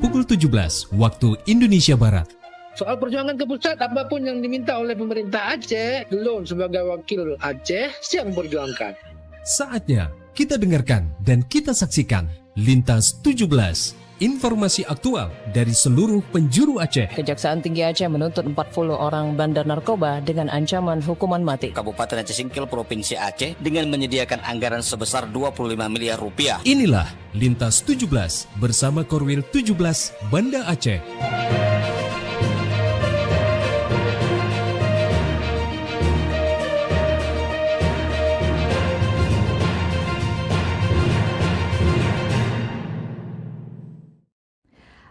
pukul 17 waktu Indonesia Barat. Soal perjuangan ke pusat, apapun yang diminta oleh pemerintah Aceh, Lon sebagai wakil Aceh siap memperjuangkan. Saatnya kita dengarkan dan kita saksikan Lintas 17, informasi aktual dari seluruh penjuru Aceh. Kejaksaan Tinggi Aceh menuntut 40 orang bandar narkoba dengan ancaman hukuman mati. Kabupaten Aceh Singkil Provinsi Aceh dengan menyediakan anggaran sebesar 25 miliar rupiah. Inilah Lintas 17 bersama Korwil 17 Banda Aceh.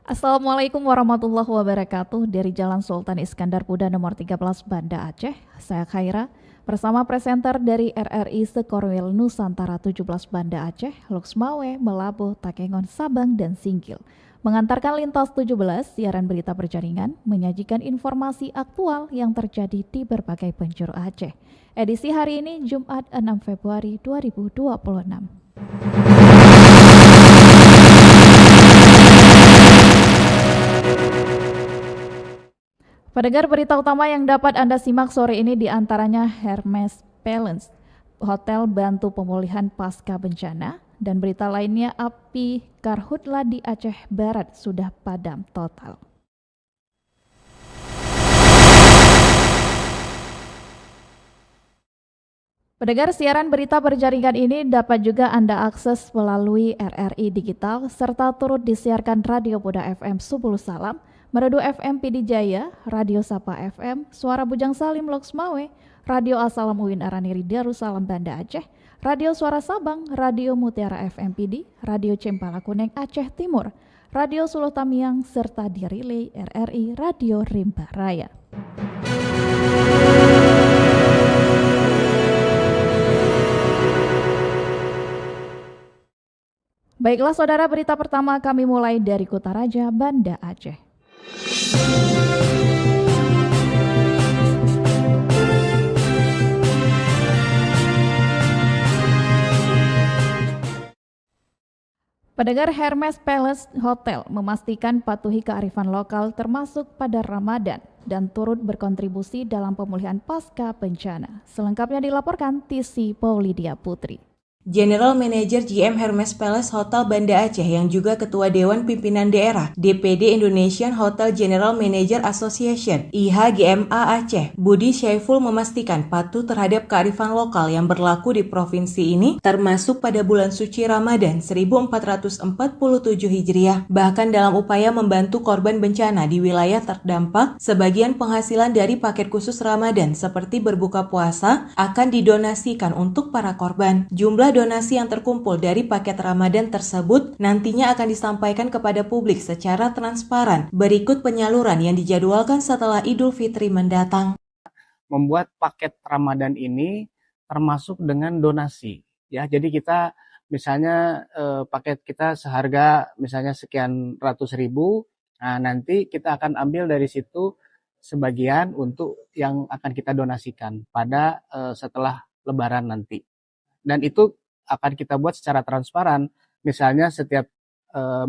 Assalamualaikum warahmatullahi wabarakatuh. Dari Jalan Sultan Iskandar Muda nomor 13 Banda Aceh, saya Khaira bersama presenter dari RRI Sekorwil Nusantara 17 Banda Aceh, Luxmawe, Melabuh, Takengon, Sabang, dan Singkil. Mengantarkan Lintas 17, siaran berita berjaringan, menyajikan informasi aktual yang terjadi di berbagai penjuru Aceh. Edisi hari ini Jumat 6 Februari 2026. Pendengar, berita utama yang dapat Anda simak sore ini diantaranya Hermes Palace, Hotel bantu pemulihan pasca bencana, dan berita lainnya api karhutla di Aceh Barat sudah padam total. Pendengar, siaran berita berjaringan ini dapat juga Anda akses melalui RRI Digital serta turut disiarkan Radio Buda FM Subul Salam, Merdu FM PD Jaya, Radio Sapa FM, Suara Bujang Salim Loksmawe, Radio Asalam Uin Araniri Darussalam Banda Aceh, Radio Suara Sabang, Radio Mutiara FM PD, Radio Cempala Kuneng Aceh Timur, Radio Suluh Tamiang, serta di relay RRI Radio Rimba Raya. Baiklah saudara, berita pertama kami mulai dari Kutaraja, Banda Aceh. Pendengar, Hermes Palace Hotel memastikan patuhi kearifan lokal termasuk pada Ramadan dan turut berkontribusi dalam pemulihan pasca bencana. Selengkapnya dilaporkan TC Paulidia Putri. General Manager GM Hermes Palace Hotel Banda Aceh yang juga Ketua Dewan Pimpinan Daerah DPD Indonesian Hotel General Manager Association IHGMA Aceh, Budi Syaiful memastikan patuh terhadap kearifan lokal yang berlaku di provinsi ini termasuk pada bulan suci Ramadan 1447 Hijriah. Bahkan dalam upaya membantu korban bencana di wilayah terdampak, sebagian penghasilan dari paket khusus Ramadan seperti berbuka puasa akan didonasikan untuk para korban. Jumlah donasi yang terkumpul dari paket Ramadan tersebut nantinya akan disampaikan kepada publik secara transparan. Berikut penyaluran yang dijadwalkan setelah Idul Fitri mendatang. Membuat paket Ramadan ini termasuk dengan donasi. Ya, jadi kita misalnya paket kita seharga misalnya sekian ratus ribu, nah nanti kita akan ambil dari situ sebagian untuk yang akan kita donasikan pada setelah Lebaran nanti. Dan itu akan kita buat secara transparan. Misalnya setiap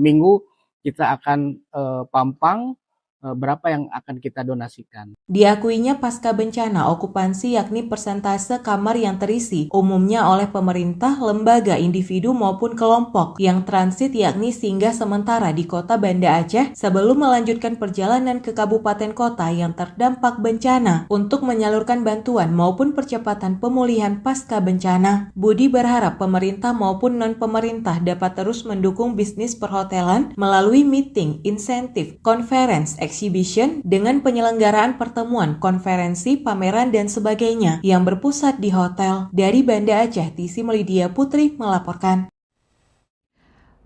minggu kita akan pampang berapa yang akan kita donasikan. Diakuinya pasca bencana, okupansi yakni persentase kamar yang terisi umumnya oleh pemerintah, lembaga, individu maupun kelompok yang transit yakni singgah sementara di kota Banda Aceh sebelum melanjutkan perjalanan ke kabupaten kota yang terdampak bencana untuk menyalurkan bantuan maupun percepatan pemulihan pasca bencana. Budi berharap pemerintah maupun non-pemerintah dapat terus mendukung bisnis perhotelan melalui meeting, insentif, conference, exhibition dengan penyelenggaraan pertemuan, konferensi, pameran, dan sebagainya yang berpusat di hotel. Dari Banda Aceh, TC Melidia Putri melaporkan.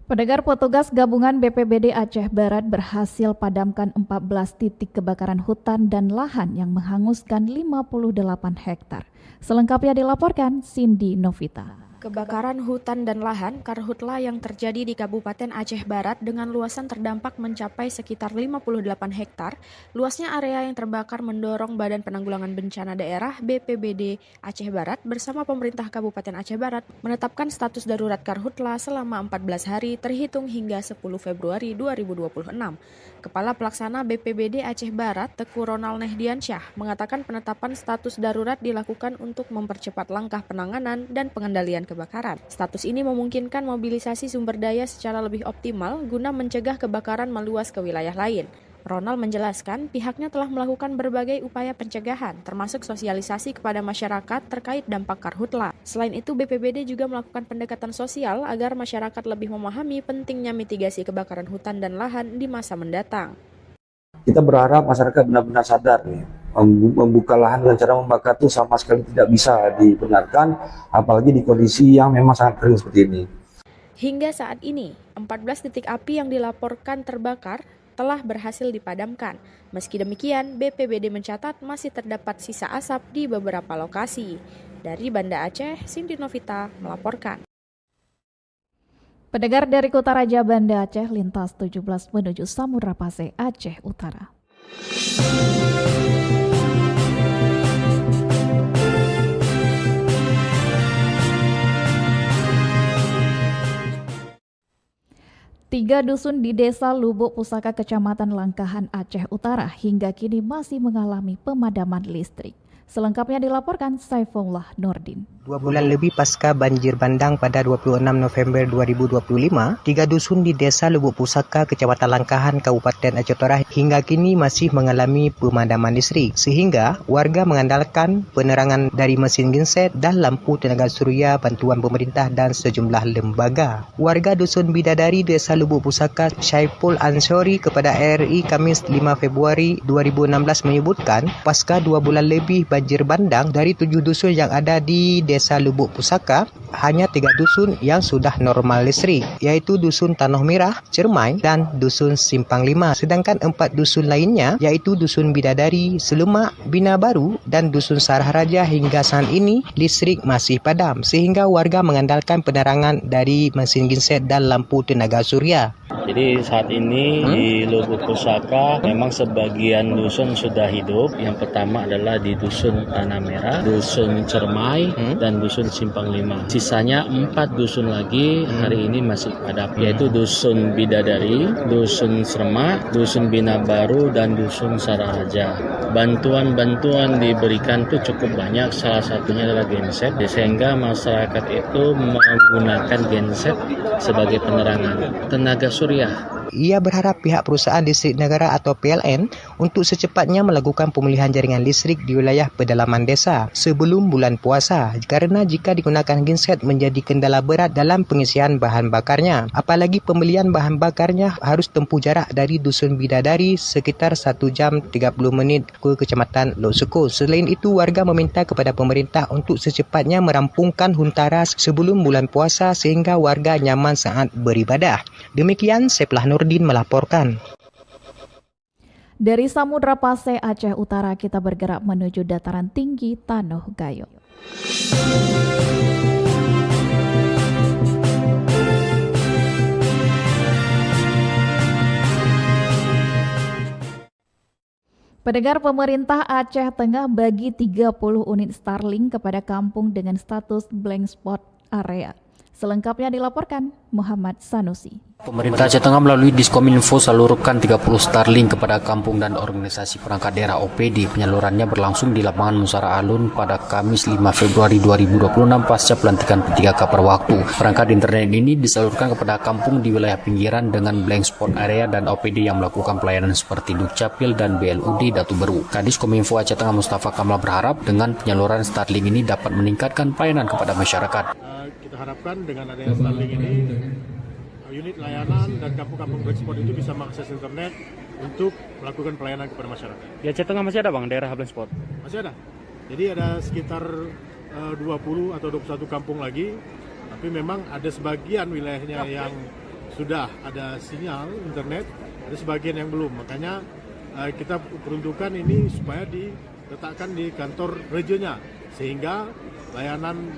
Pendengar, petugas gabungan BPBD Aceh Barat berhasil padamkan 14 titik kebakaran hutan dan lahan yang menghanguskan 58 hektar. Selengkapnya dilaporkan Cindy Novita. Kebakaran hutan dan lahan karhutla yang terjadi di Kabupaten Aceh Barat dengan luasan terdampak mencapai sekitar 58 hektar. Luasnya area yang terbakar mendorong Badan Penanggulangan Bencana Daerah BPBD Aceh Barat bersama pemerintah Kabupaten Aceh Barat menetapkan status darurat karhutla selama 14 hari terhitung hingga 10 Februari 2026. Kepala Pelaksana BPBD Aceh Barat, Teku Ronald Nehdiansyah, mengatakan penetapan status darurat dilakukan untuk mempercepat langkah penanganan dan pengendalian kebakaran. Status ini memungkinkan mobilisasi sumber daya secara lebih optimal guna mencegah kebakaran meluas ke wilayah lain. Ronald menjelaskan pihaknya telah melakukan berbagai upaya pencegahan, termasuk sosialisasi kepada masyarakat terkait dampak karhutla. Selain itu, BPBD juga melakukan pendekatan sosial agar masyarakat lebih memahami pentingnya mitigasi kebakaran hutan dan lahan di masa mendatang. Kita berharap masyarakat benar-benar sadar nih, membuka lahan dengan cara membakar itu sama sekali tidak bisa dibenarkan, apalagi di kondisi yang memang sangat kering seperti ini. Hingga saat ini, 14 titik api yang dilaporkan terbakar telah berhasil dipadamkan. Meski demikian, BPBD mencatat masih terdapat sisa asap di beberapa lokasi. Dari Banda Aceh, Cindy Novita melaporkan. Pendengar dari Kota Raja Banda Aceh, lintas 17 menuju Samudra Pasai, Aceh Utara. Tiga dusun di Desa Lubuk Pusaka, Kecamatan Langkahan, Aceh Utara hingga kini masih mengalami pemadaman listrik. Selengkapnya dilaporkan Saifullah Nurdin. 2 bulan lebih pasca banjir bandang pada 26 November 2025, 3 dusun di Desa Lubuk Pusaka, Kecamatan Langkahan, Kabupaten Aceh Utara hingga kini masih mengalami pemadaman listrik, sehingga warga mengandalkan penerangan dari mesin genset dan lampu tenaga surya bantuan pemerintah dan sejumlah lembaga. Warga dusun Bidadari Desa Lubuk Pusaka, Syaiful Ansori kepada RRI Kamis 5 Februari 2016 menyebutkan, pasca 2 bulan lebih banjir bandang, dari 7 dusun yang ada di Desa Lubuk Pusaka, hanya 3 dusun yang sudah normal listrik, yaitu Dusun Tanah Merah, Cermai, dan Dusun Simpang 5. Sedangkan 4 dusun lainnya, yaitu Dusun Bidadari, Selemak, Bina Baru, dan Dusun Sarah Raja hingga saat ini listrik masih padam, sehingga warga mengandalkan penerangan dari mesin genset dan lampu tenaga surya. Jadi saat ini di Lubuk Pusaka memang sebagian dusun sudah hidup. Yang pertama adalah di Dusun Tanah Merah, Dusun Cermai, dan Dusun Simpang 5. Sisanya 4 dusun lagi hari ini masih padam, yaitu Dusun Bidadari, Dusun Selemak, Dusun Bina Baru, dan Dusun Sarahaja. Bantuan-bantuan diberikan itu cukup banyak, salah satunya adalah genset, sehingga masyarakat itu menggunakan genset sebagai penerangan. Tenaga surya. Ia berharap pihak perusahaan listrik negara atau PLN untuk secepatnya melakukan pemulihan jaringan listrik di wilayah pedalaman desa sebelum bulan puasa, karena jika digunakan genset menjadi kendala berat dalam pengisian bahan bakarnya. Apalagi pembelian bahan bakarnya harus tempuh jarak dari Dusun Bidadari sekitar 1 jam 30 menit ke Kecamatan Lok Suko. Selain itu, warga meminta kepada pemerintah untuk secepatnya merampungkan huntara sebelum bulan puasa sehingga warga nyaman saat beribadah. Demikian Saifullah Nurdin melaporkan. Dari Samudra Pasai, Aceh Utara, kita bergerak menuju dataran tinggi Tanoh Gayo. Pendengar, pemerintah Aceh Tengah bagi 30 unit Starlink kepada kampung dengan status blank spot area. Selengkapnya dilaporkan Muhammad Sanusi. Pemerintah Aceh Tengah melalui Diskominfo salurkan 30 Starlink kepada kampung dan organisasi perangkat daerah OPD. Penyalurannya berlangsung di lapangan Musara Alun pada Kamis 5 Februari 2026 pasca pelantikan P3K per waktu. Perangkat internet ini disalurkan kepada kampung di wilayah pinggiran dengan blank spot area dan OPD yang melakukan pelayanan seperti Dukcapil dan BLUD Datu Beru. Kadis Kominfo Aceh Tengah Mustafa Kamal berharap dengan penyaluran Starlink ini dapat meningkatkan pelayanan kepada masyarakat. Kita harapkan dengan adanya Starlink ini, unit layanan dan kampung-kampung Blackspot itu bisa mengakses internet untuk melakukan pelayanan kepada masyarakat. Di Aceh Tengah masih ada bang daerah Blackspot? Masih ada. Jadi ada sekitar 20 atau 21 kampung lagi, tapi memang ada sebagian wilayahnya yang sudah ada sinyal internet, ada sebagian yang belum. Makanya kita peruntukan ini supaya diletakkan di kantor regionnya, sehingga layanan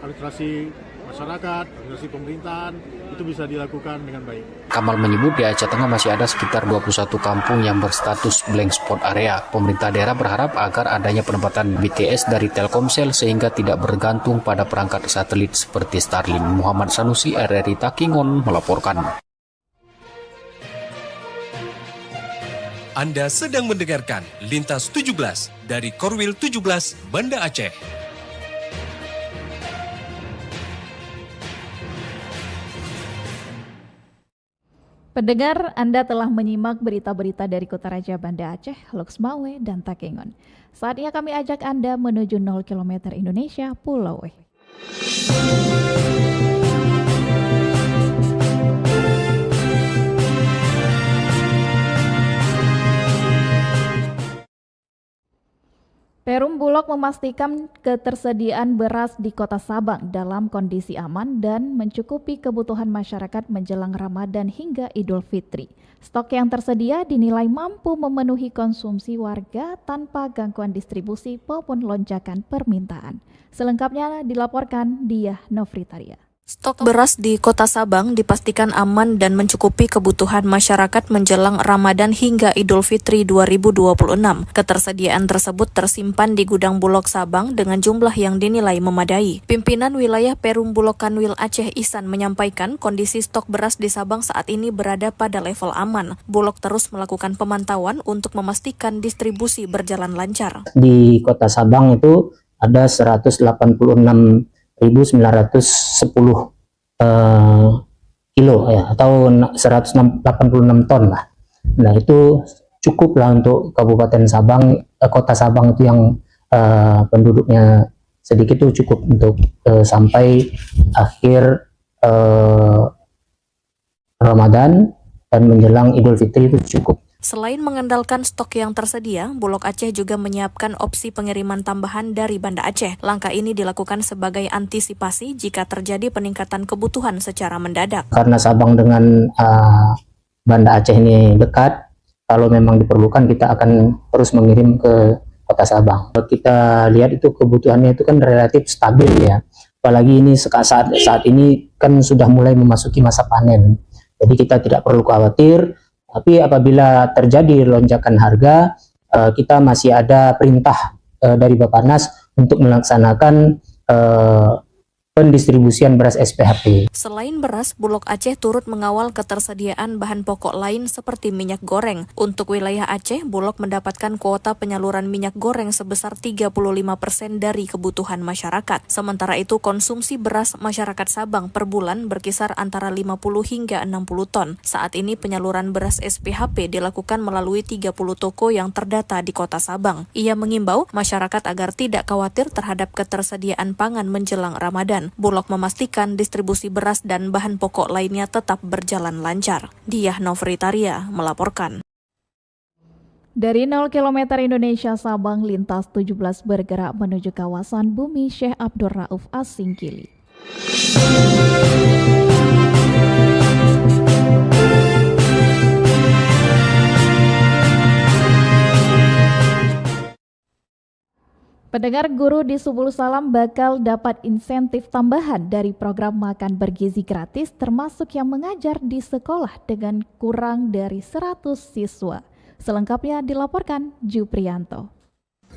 administrasi masyarakat, organisasi pemerintahan, itu bisa dilakukan dengan baik. Kamal menyebut di Aceh Tengah masih ada sekitar 21 kampung yang berstatus blank spot area. Pemerintah daerah berharap agar adanya penempatan BTS dari Telkomsel sehingga tidak bergantung pada perangkat satelit seperti Starlink. Muhammad Sanusi, RRI Takingon melaporkan. Anda sedang mendengarkan Lintas 17 dari Korwil 17 Banda Aceh. Pendengar, Anda telah menyimak berita-berita dari Kota Raja Banda Aceh, Luxmawe, dan Takengon. Saatnya kami ajak Anda menuju 0 km Indonesia, Pulau W. Perum Bulog memastikan ketersediaan beras di Kota Sabang dalam kondisi aman dan mencukupi kebutuhan masyarakat menjelang Ramadan hingga Idul Fitri. Stok yang tersedia dinilai mampu memenuhi konsumsi warga tanpa gangguan distribusi maupun lonjakan permintaan. Selengkapnya dilaporkan Diah Novritaria. Stok beras di Kota Sabang dipastikan aman dan mencukupi kebutuhan masyarakat menjelang Ramadan hingga Idul Fitri 2026. Ketersediaan tersebut tersimpan di gudang Bulog Sabang dengan jumlah yang dinilai memadai. Pimpinan wilayah Perum Bulog Kanwil Aceh Ihsan menyampaikan kondisi stok beras di Sabang saat ini berada pada level aman. Bulog terus melakukan pemantauan untuk memastikan distribusi berjalan lancar. Di Kota Sabang itu ada 186.910 kilo ya, atau 186 ton lah. Nah itu cukup lah untuk Kabupaten Sabang, Kota Sabang itu yang penduduknya sedikit itu cukup untuk sampai akhir Ramadan dan menjelang Idul Fitri itu cukup. Selain mengandalkan stok yang tersedia, Bulog Aceh juga menyiapkan opsi pengiriman tambahan dari Banda Aceh. Langkah ini dilakukan sebagai antisipasi jika terjadi peningkatan kebutuhan secara mendadak. Karena Sabang dengan Banda Aceh ini dekat, kalau memang diperlukan kita akan terus mengirim ke Kota Sabang. Kita lihat itu kebutuhannya itu kan relatif stabil ya. Apalagi ini saat ini kan sudah mulai memasuki masa panen. Jadi kita tidak perlu khawatir. Tapi apabila terjadi lonjakan harga, kita masih ada perintah dari Bappenas untuk melaksanakan pendistribusian beras SPHP. Selain beras, Bulog Aceh turut mengawal ketersediaan bahan pokok lain seperti minyak goreng. Untuk wilayah Aceh, Bulog mendapatkan kuota penyaluran minyak goreng sebesar 35% dari kebutuhan masyarakat. Sementara itu, konsumsi beras masyarakat Sabang per bulan berkisar antara 50 hingga 60 ton. Saat ini penyaluran beras SPHP dilakukan melalui 30 toko yang terdata di Kota Sabang. Ia mengimbau masyarakat agar tidak khawatir terhadap ketersediaan pangan menjelang Ramadan. Bulog memastikan distribusi beras dan bahan pokok lainnya tetap berjalan lancar. Diah Novritaria melaporkan. Dari 0 km Indonesia Sabang, lintas 17 bergerak menuju kawasan Bumi Syekh Abdul Rauf As-Singkili. Pendengar, guru di Subul Salam bakal dapat insentif tambahan dari program makan bergizi gratis, termasuk yang mengajar di sekolah dengan kurang dari 100 siswa. Selengkapnya dilaporkan Juprianto.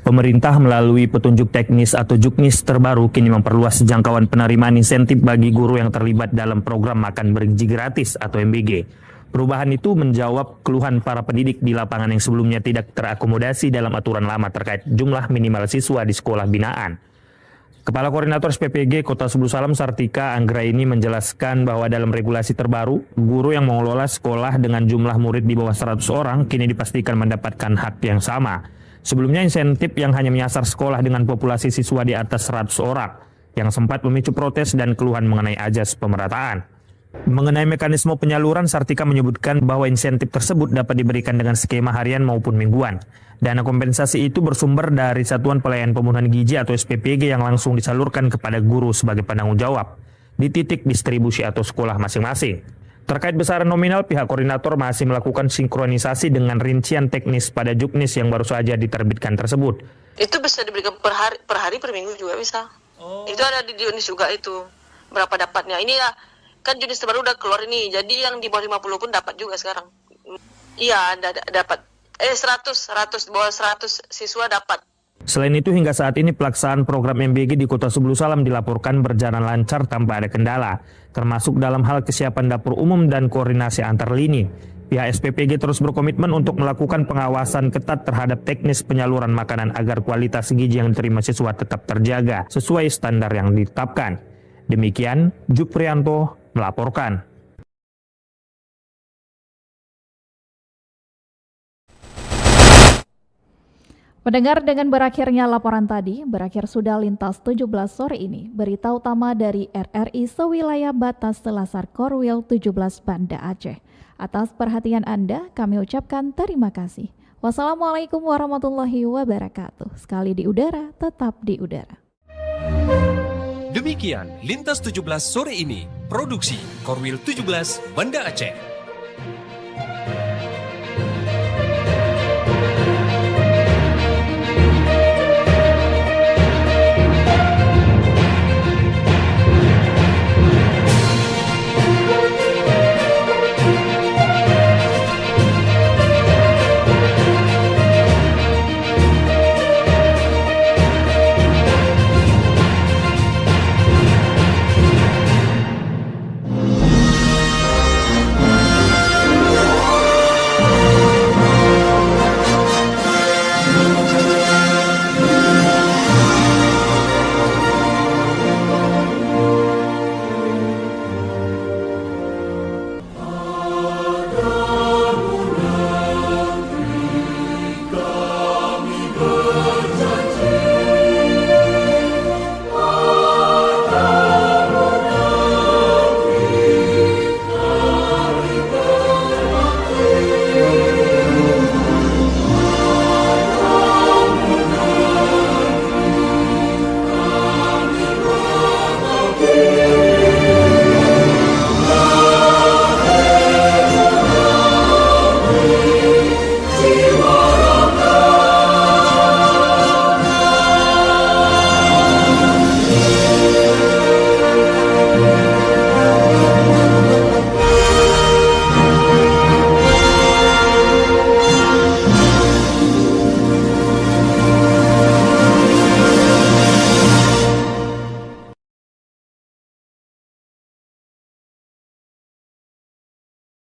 Pemerintah melalui petunjuk teknis atau Juknis terbaru kini memperluas jangkauan penerimaan insentif bagi guru yang terlibat dalam program makan bergizi gratis atau MBG. Perubahan itu menjawab keluhan para pendidik di lapangan yang sebelumnya tidak terakomodasi dalam aturan lama terkait jumlah minimal siswa di sekolah binaan. Kepala Koordinator SPPG Kota Subul Salam Sartika Anggraini menjelaskan bahwa dalam regulasi terbaru, guru yang mengelola sekolah dengan jumlah murid di bawah 100 orang kini dipastikan mendapatkan hak yang sama. Sebelumnya insentif yang hanya menyasar sekolah dengan populasi siswa di atas 100 orang, yang sempat memicu protes dan keluhan mengenai ajas pemerataan. Mengenai mekanisme penyaluran, Sartika menyebutkan bahwa insentif tersebut dapat diberikan dengan skema harian maupun mingguan. Dana kompensasi itu bersumber dari Satuan Pelayanan Pemenuhan Gizi atau SPPG yang langsung disalurkan kepada guru sebagai penanggung jawab di titik distribusi atau sekolah masing-masing. Terkait besaran nominal, pihak koordinator masih melakukan sinkronisasi dengan rincian teknis pada Juknis yang baru saja diterbitkan tersebut. Itu bisa diberikan per hari per minggu juga bisa. Itu ada di Juknis juga itu. berapa dapatnya. Ini ya kan jenis terbaru udah keluar ini, jadi yang di bawah 50 pun dapat juga sekarang. Iya, dapat. 100 bawah 100 siswa dapat. Selain itu, hingga saat ini pelaksanaan program MBG di Kota Sebelu Salam dilaporkan berjalan lancar tanpa ada kendala, termasuk dalam hal kesiapan dapur umum dan koordinasi antar lini. Pihak SPPG terus berkomitmen untuk melakukan pengawasan ketat terhadap teknis penyaluran makanan agar kualitas gizi yang diterima siswa tetap terjaga sesuai standar yang ditetapkan. Demikian, Juprianto melaporkan. Mendengar dengan berakhirnya laporan tadi, berakhir sudah Lintas 17 sore ini. Berita utama dari RRI sewilayah batas Selasar Korwil 17 Banda Aceh. Atas perhatian Anda, kami ucapkan terima kasih. Wassalamualaikum warahmatullahi wabarakatuh. Sekali di udara, tetap di udara. Demikian Lintas 17 sore ini. Produksi Korwil 17 Banda Aceh.